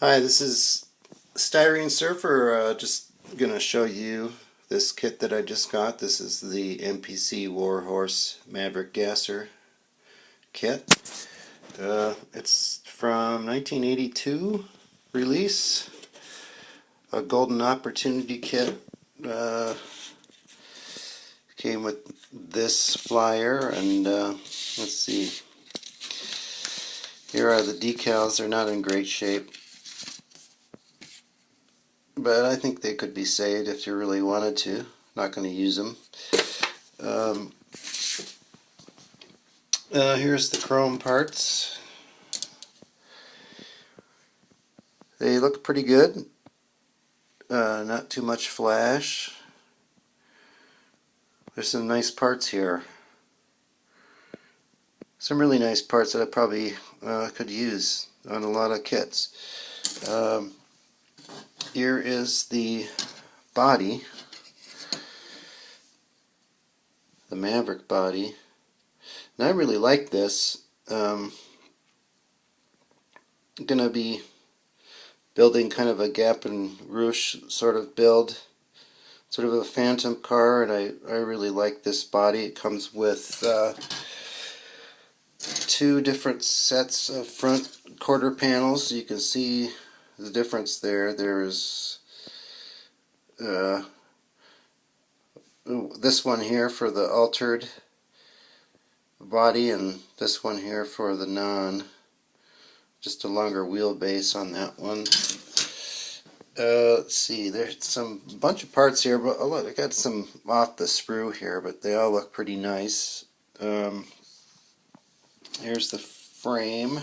Hi, this is Styrene Surfer. Just gonna show you this kit that I just got. This is the MPC Warhorse Maverick Gasser kit. It's from 1982 release. A Golden Opportunity kit. Came with this flyer, and let's see. Here are the decals. They're not in great shape, but I think they could be saved if you really wanted to. Not going to use them. Here's the chrome parts. They look pretty good. Not too much flash. There's some nice parts here. Some really nice parts that I probably could use on a lot of kits. Here is the body, the Maverick body, and I really like this. I'm gonna be building kind of a Gap and Rouge sort of build, sort of a phantom car, and I really like this body. It comes with two different sets of front quarter panels. You can see the difference there. There's this one here for the altered body, and this one here for the non. Just a longer wheelbase on that one. Let's see, there's some bunch of parts here, but look, I got some off the sprue here, but they all look pretty nice. Here's the frame.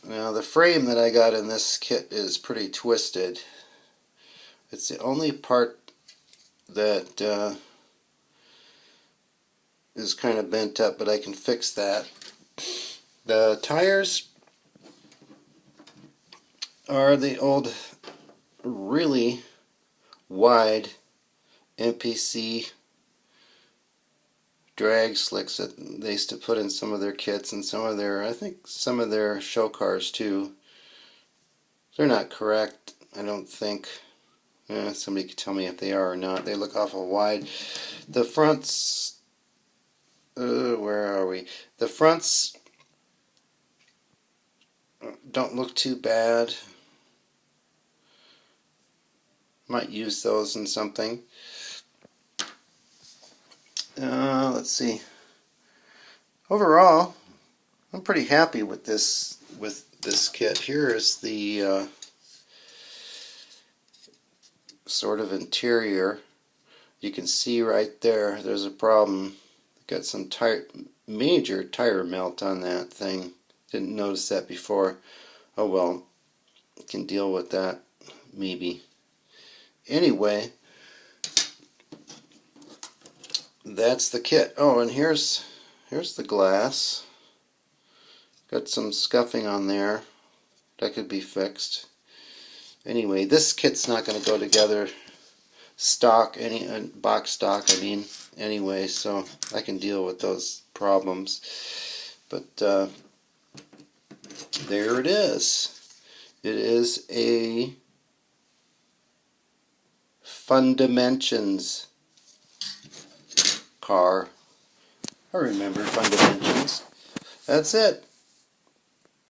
Now the frame that I got in this kit is pretty twisted. It's the only part that is kind of bent up, but I can fix that. The tires are the old, really wide MPC drag slicks that they used to put in some of their kits and some of their, I think some of their show cars too. They're not correct, I don't think. Somebody could tell me if they are or not. They look awful wide. The fronts, where are we? The fronts don't look too bad. Might use those in something. Let's see. Overall, I'm pretty happy with this kit. Here is the sort of interior. You can see right there. There's a problem. Got some major tire melt on that thing. Didn't notice that before. Oh well, can deal with that maybe. Anyway, that's the kit. Oh, and here's the glass. Got some scuffing on there. That could be fixed. Anyway, this kit's not going to go together stock, box stock, I mean, anyway, so I can deal with those problems. But there it is. It is a Fundimensions car. I remember Fundimensions. That's it.